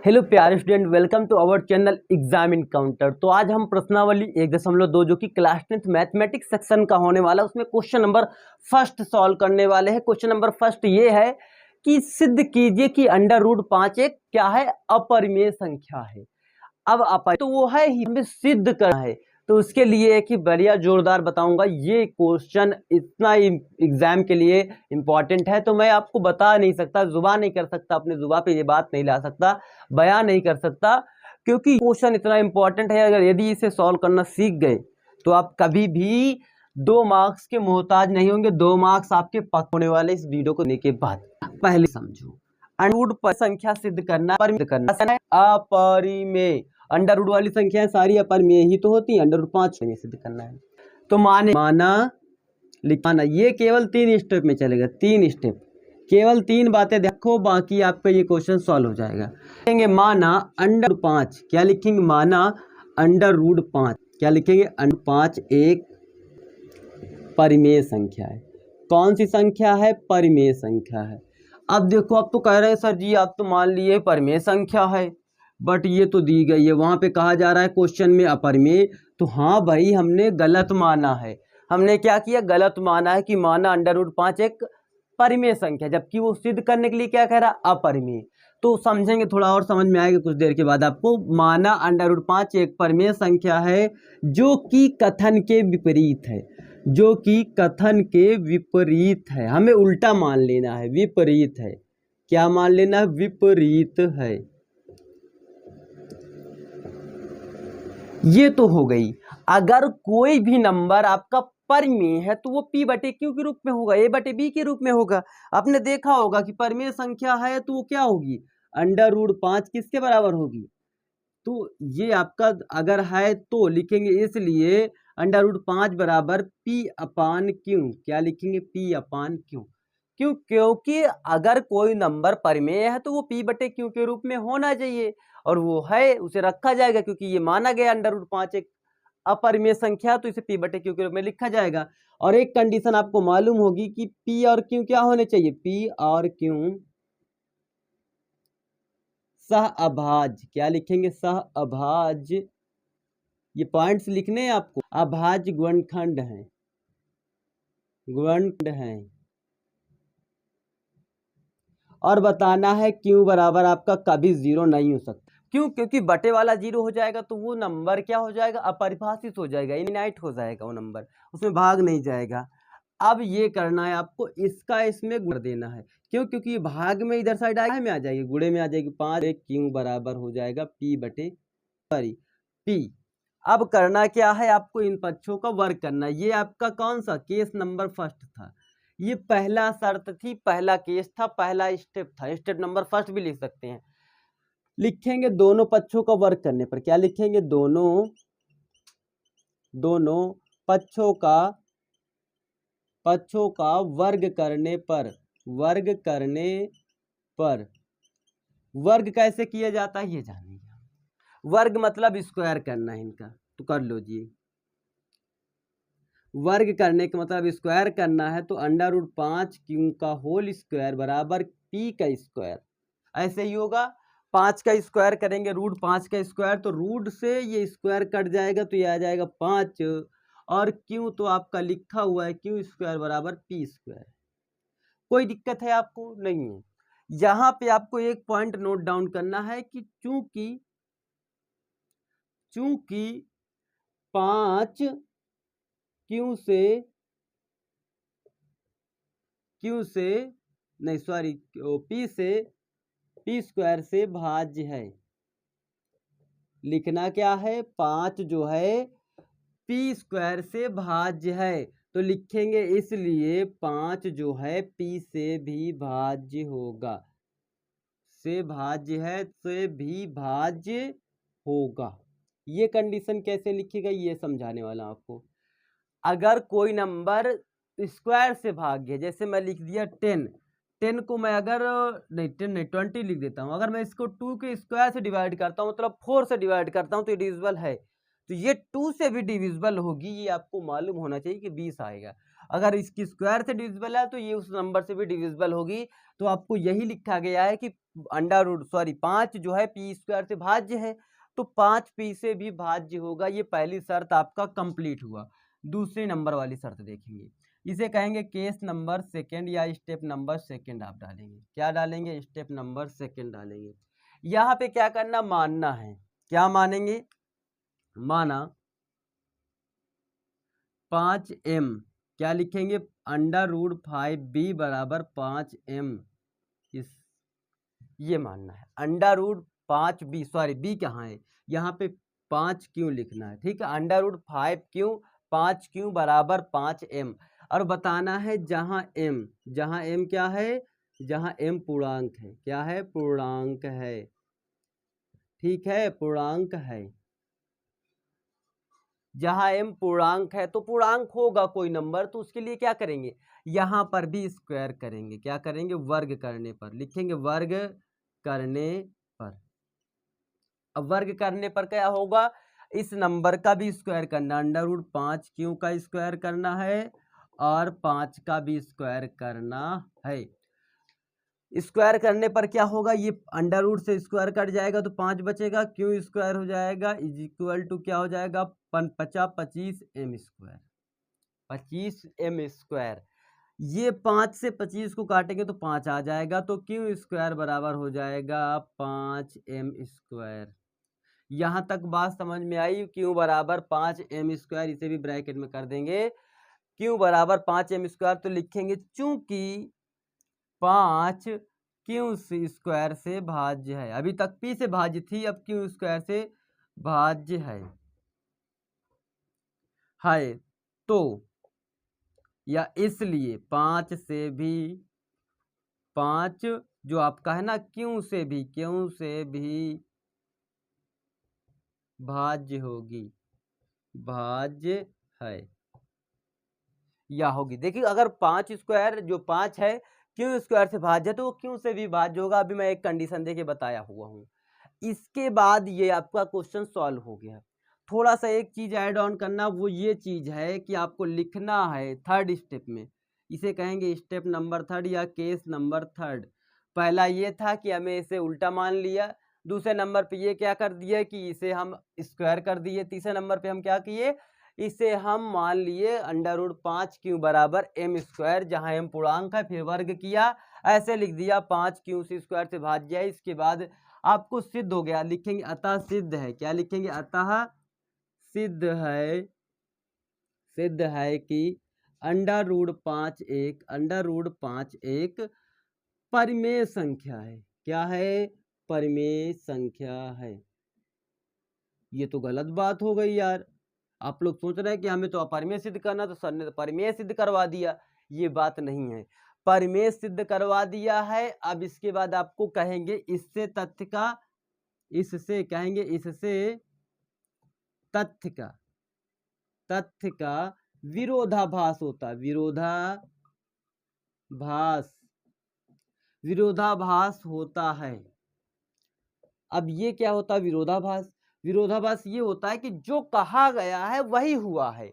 Hello प्यारे student, welcome to our channel exam encounter. तो आज हम प्रश्नावली 1.2 जो कि क्लास 10th मैथमेटिक्स सेक्शन का होने वाला है, उसमें क्वेश्चन नंबर फर्स्ट सॉल्व करने वाले हैं। क्वेश्चन नंबर फर्स्ट ये है कि सिद्ध कीजिए कि अंडर रूट 5 एक क्या है, अपरिमेय संख्या है। अब तो वो है ही, हमें सिद्ध करना है। तो उसके लिए एक ही बढ़िया जोरदार बताऊंगा। ये क्वेश्चन इतना एग्जाम के लिए इंपॉर्टेंट है तो मैं आपको बता नहीं सकता, जुबान नहीं कर सकता, अपने जुबान पे ये बात नहीं ला सकता, बयान नहीं कर सकता, क्योंकि क्वेश्चन इतना इंपॉर्टेंट है। अगर यदि इसे सॉल्व करना सीख गए तो आप कभी भी 2 मार्क्स के मोहताज नहीं होंगे। 2 मार्क्स आपके पक्के होने वाले इस वीडियो को देखने के बाद। पहले समझो, अंडर संख्या सिद्ध करना, अपरिमेय। अंडर रूट वाली संख्याएं सारी अपरिमेय ही तो होती है। अंडर रूट 5 में सिद्ध करना है तो माना लिखाना। ये केवल 3 स्टेप में चलेगा, 3 स्टेप, केवल 3 बातें देखो, बाकी आपका ये क्वेश्चन सॉल्व हो जाएगा। लिखेंगे माना अंडर रूट 5, क्या लिखेंगे, माना अंडर रूट 5, क्या लिखेंगे, अंडर रूट 5 एक परिमेय संख्या है। कौन सी संख्या है, परिमेय संख्या है। अब देखो, अब तो कह रहे हैं सर जी आप तो मान लिए परिमेय संख्या है, बट ये तो दी गई है, वहां पे कहा जा रहा है क्वेश्चन में अपरिमेय। तो हाँ भाई, हमने गलत माना है। हमने क्या किया, गलत माना है कि माना अंडर रूट 5 एक परिमेय संख्या, जबकि वो सिद्ध करने के लिए क्या कह रहा है, अपरिमेय। तो समझेंगे, थोड़ा और समझ में आएगा कुछ देर के बाद आपको। माना अंडर रूट 5 एक परिमेय संख्या है जो कि कथन के विपरीत है, जो कि कथन के विपरीत है। हमें उल्टा मान लेना है, विपरीत है। क्या मान लेना है, विपरीत है। ये तो हो गई। अगर कोई भी नंबर आपका परिमेय है तो वो p बटे q के रूप में होगा, a बटे b के रूप में होगा। आपने देखा होगा कि परिमेय संख्या है तो वो क्या होगी, अंडर रूट 5 किसके बराबर होगी। तो ये आपका अगर है तो लिखेंगे, इसलिए अंडर रूट 5 बराबर p अपान q। क्या लिखेंगे, p अपान q। क्यों, क्योंकि अगर कोई नंबर परिमेय है तो वो p बटे q के रूप में होना चाहिए, और वो है, उसे रखा जाएगा, क्योंकि ये माना गया अंडर रूट 5 एक अपरिमेय संख्या, तो इसे p बटे q के रूप में लिखा जाएगा। और एक कंडीशन आपको मालूम होगी कि p और q क्या होने चाहिए, p और q सह अभाज्य। क्या लिखेंगे, सह अभाज्य। ये पॉइंट्स लिखने हैं आपको। अभाज्य गुणनखंड है, गुणनखंड है। और बताना है क्यों बराबर आपका कभी 0 नहीं हो सकता। क्यों, क्योंकि बटे वाला 0 हो जाएगा तो वो नंबर क्या हो जाएगा, अपरिभाषित हो जाएगा, इनफाइनाइट हो जाएगा वो नंबर, उसमें भाग नहीं जाएगा। अब ये करना है आपको, इसका इसमें गुण देना है। क्यों, क्योंकि ये भाग में इधर साइड में आ जाएगी, गुणे में आ जाएगी। 5 क्यों बराबर हो जाएगा p बटे p। अब करना क्या है आपको, इन पक्षों का वर्ग करना। ये आपका कौन सा केस नंबर फर्स्ट था, ये पहला शर्त थी, पहला केस था, पहला स्टेप था। स्टेप नंबर फर्स्ट भी लिख सकते हैं। लिखेंगे दोनों पक्षों का वर्ग करने पर, क्या लिखेंगे, दोनों पक्षों का वर्ग करने पर, वर्ग करने पर। वर्ग कैसे किया जाता है ये जानेंगे। वर्ग मतलब स्क्वायर करना है इनका, तो कर लो जी। वर्ग करने का मतलब स्क्वायर करना है, तो अंडर रूट 5 क्यों का होल स्क्वायर बराबर p का स्क्वायर। ऐसे ही होगा, 5 का स्क्वायर करेंगे, रूट 5 का स्क्वायर, तो रूट से ये स्क्वायर कट जाएगा तो ये आ जाएगा 5, और क्यों तो आपका लिखा हुआ है क्यों स्क्वायर बराबर p स्क्वायर। कोई दिक्कत है आपको, नहीं है। यहाँ पे आपको एक पॉइंट नोट डाउन करना है कि चूंकि 5 क्यों से नहीं, सॉरी, p स्क्वायर से भाज्य है। लिखना क्या है, 5 जो है p स्क्वायर से भाज्य है, तो लिखेंगे इसलिए 5 जो है p से भी भाज्य होगा, से भाज्य है, से भी भाज्य होगा। ये कंडीशन कैसे लिखेगा ये समझाने वाला हूं आपको। अगर कोई नंबर स्क्वायर से भाज्य है, जैसे मैं लिख दिया 10 को मैं अगर नहीं 10 नहीं 20 लिख देता हूँ, अगर मैं इसको 2 के स्क्वायर से डिवाइड करता हूँ, मतलब 4 से डिवाइड करता हूँ, तो ये डिविजिबल है। तो ये 2 से भी डिविजिबल होगी, ये आपको मालूम होना चाहिए कि 20 आएगा। अगर इसकी स्क्वायर से डिविजिबल है तो ये उस नंबर से भी डिविजिबल होगी। तो आपको यही लिखा गया है कि 5 जो है पी स्क्वायर से भाज्य है, तो 5 पी से भी भाज्य होगा। ये पहली शर्त आपका कंप्लीट हुआ। दूसरे नंबर वाली शर्त देखेंगे, इसे कहेंगे केस नंबर सेकंड या स्टेप नंबर सेकंड। आप डालेंगे, क्या डालेंगे? स्टेप नंबर सेकंड डालेंगे। यहाँ पे क्या करना, मानना है। क्या मानेंगे? माना 5m, क्या लिखेंगे? √5b बराबर 5m। इस ये मानना है। √5b, सॉरी b कहाँ है, यहाँ पे 5 क्यों लिखना है, ठीक है। √5 क्यों 5 क्यों बराबर 5m। और बताना है जहाँ m क्या है, जहाँ m पूर्णांक है। क्या है? पूर्णांक है, ठीक है, पूर्णांक है। जहाँ m पूर्णांक है तो पूर्णांक होगा कोई नंबर, तो उसके लिए क्या करेंगे, यहाँ पर भी स्क्वायर करेंगे। क्या करेंगे? वर्ग करने पर लिखेंगे, वर्ग करने पर। अब वर्ग करने पर क्या होगा, इस नंबर का भी स्क्वायर करना, √5 क्यों का स्क्वायर करना है और 5 का भी स्क्वायर करना है। स्क्वायर करने पर क्या होगा, ये अंडर रूट से स्क्वायर कट जाएगा तो 5 बचेगा, क्यों स्क्वायर हो जाएगा, इज इक्वल टू क्या हो जाएगा, 25m स्क्वायर, 25m स्क्वायर। ये 5 से 25 को काटेंगे तो 5 आ जाएगा, तो क्यों स्क्वायर बराबर हो जाएगा 5m स्क्वायर। यहाँ तक बात समझ में आई? क्यों बराबर 5m स्क्वायर, इसे भी ब्रैकेट में कर देंगे। क्यों बराबर 5m स्क्वायर, तो लिखेंगे चूंकि 5 क्यू स्क्वायर से भाज्य है। अभी तक पी से भाज्य थी, अब क्यू स्क्वायर से भाज्य है। तो या इसलिए 5 से भी, 5 जो आपका है ना, क्यों से भी भाज्य होगी, भाज्य है या होगी। देखिए अगर 5 स्क्वायर जो 5 है क्यों स्क्वायर से भाज्य है तो वो क्यों से भी भाज्य होगा। अभी मैं एक कंडीशन देके बताया हुआ हूँ। इसके बाद ये आपका क्वेश्चन सॉल्व हो गया। थोड़ा सा एक चीज ऐड ऑन करना, वो ये चीज है कि आपको लिखना है थर्ड स्टेप में, इसे कहेंगे स्टेप नंबर थर्ड या केस नंबर थर्ड। पहला ये था कि हमें इसे उल्टा मान लिया, दूसरे नंबर पे ये क्या कर दिया कि इसे हम स्क्वायर कर दिए, तीसरे नंबर पे हम क्या किए, इसे हम मान लिए √5 क्यू बराबर m स्क्वायर, जहाँ m पूर्णांक है, फिर वर्ग किया, ऐसे लिख दिया 5 क्यू सी स्क्वायर से भाज्य है। इसके बाद आपको सिद्ध हो गया, लिखेंगे अतः सिद्ध है। क्या लिखेंगे? अतः सिद्ध है, सिद्ध है कि √5 एक परिमेय संख्या है। क्या है? परिमेय संख्या है। ये तो गलत बात हो गई यार। आप लोग सोच रहे हैं कि हमें तो अपरिमेय सिद्ध करना, तो सर ने तो परिमेय सिद्ध करवा दिया। ये बात नहीं है, परिमेय सिद्ध करवा दिया है। अब इसके बाद आपको कहेंगे इससे तथ्य का, इससे कहेंगे इससे तथ्य का विरोधाभास होता है, विरोधाभास होता है। अब ये क्या होता है विरोधाभास? विरोधाभास ये होता है कि जो कहा गया है वही हुआ है।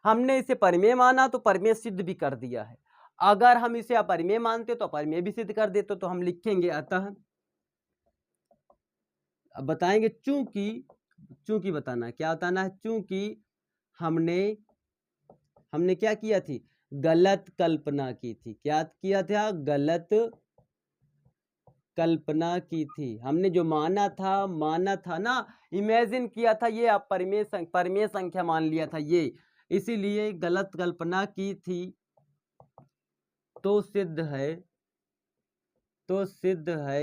हमने इसे परिमेय माना तो परिमेय सिद्ध भी कर दिया है, अगर हम इसे अपरिमेय मानते तो अपरिमेय भी सिद्ध कर देते। तो हम लिखेंगे अतः, अब बताएंगे चूंकि बताना है, क्या बताना है, चूंकि हमने क्या किया थी, गलत कल्पना की थी। क्या किया था? गलत कल्पना की थी। हमने जो माना था ना, इमेजिन किया था, ये आप परिमेय संख्या मान लिया था ये, इसीलिए गलत कल्पना की थी। तो सिद्ध है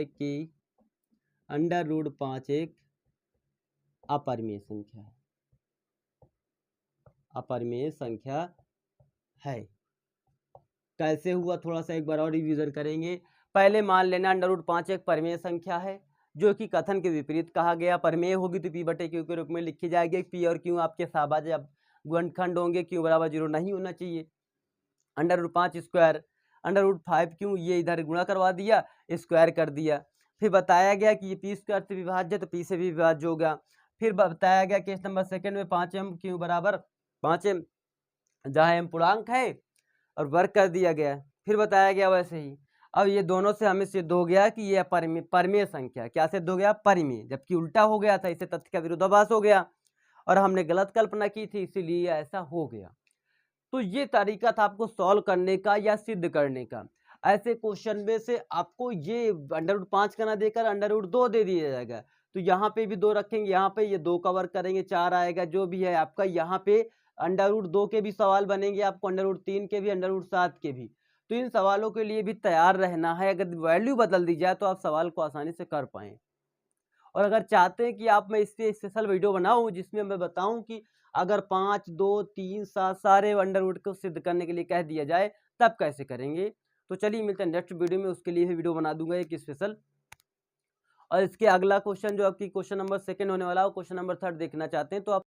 कि √5 एक अपरिमेय संख्या है, अपरिमेय संख्या है। कैसे हुआ, थोड़ा सा एक बार और रिवीजन करेंगे। पहले मान लेना √5 एक परिमेय संख्या है, जो कि कथन के विपरीत कहा गया। परिमेय होगी तो p/q के रूप में लिखी जाएगी। p और q आपके साबाज गुणनखंड होंगे, q बराबर 0 नहीं होना चाहिए। √5 स्क्वायर, √5 क्यों, ये इधर गुणा करवा दिया, स्क्वायर कर दिया। फिर बताया गया कि ये p स्क्वायर से विभाज्य, तो p से भी विभाज्य होगा। फिर बताया गया केस नंबर सेकंड में 5m क्यों बराबर 5m, जहाँ m पूर्णांक है और वर्क कर दिया गया, फिर बताया गया वैसे ही। अब ये दोनों से हमें सिद्ध हो गया कि ये परिमेय संख्या, क्या सिद्ध हो गया? परिमेय, जबकि उल्टा हो गया था, इससे तथ्य का विरोधाभास हो गया और हमने गलत कल्पना की थी, इसीलिए ऐसा हो गया। तो ये तरीका था आपको सॉल्व करने का या सिद्ध करने का। ऐसे क्वेश्चन में से आपको ये √5 का ना देकर √2 दे दिया जाएगा, तो यहाँ पे भी 2 रखेंगे, यहाँ पे ये 2 का वर्ग करेंगे, 4 आएगा, जो भी है आपका। यहाँ पे √2 के भी सवाल बनेंगे आपको, √3 के भी, √7 के भी। तो इन सवालों के लिए भी तैयार रहना है। अगर वैल्यू बदल दी जाए तो आप सवाल को आसानी से कर पाएँ। और अगर चाहते हैं कि आप मैं इससे स्पेशल वीडियो बनाऊं जिसमें मैं बताऊं कि अगर 5, 2, 3, 7 सारे √ को सिद्ध करने के लिए कह दिया जाए तब कैसे करेंगे। तो चलिए मिलते हैं नेक्स्ट वीडियो में, उसके लिए भी वीडियो बना दूंगा एक स्पेशल। और इसके अगला क्वेश्चन जो आपकी क्वेश्चन नंबर 2 होने वाला है, क्वेश्चन नंबर 3 देखना चाहते हैं तो आप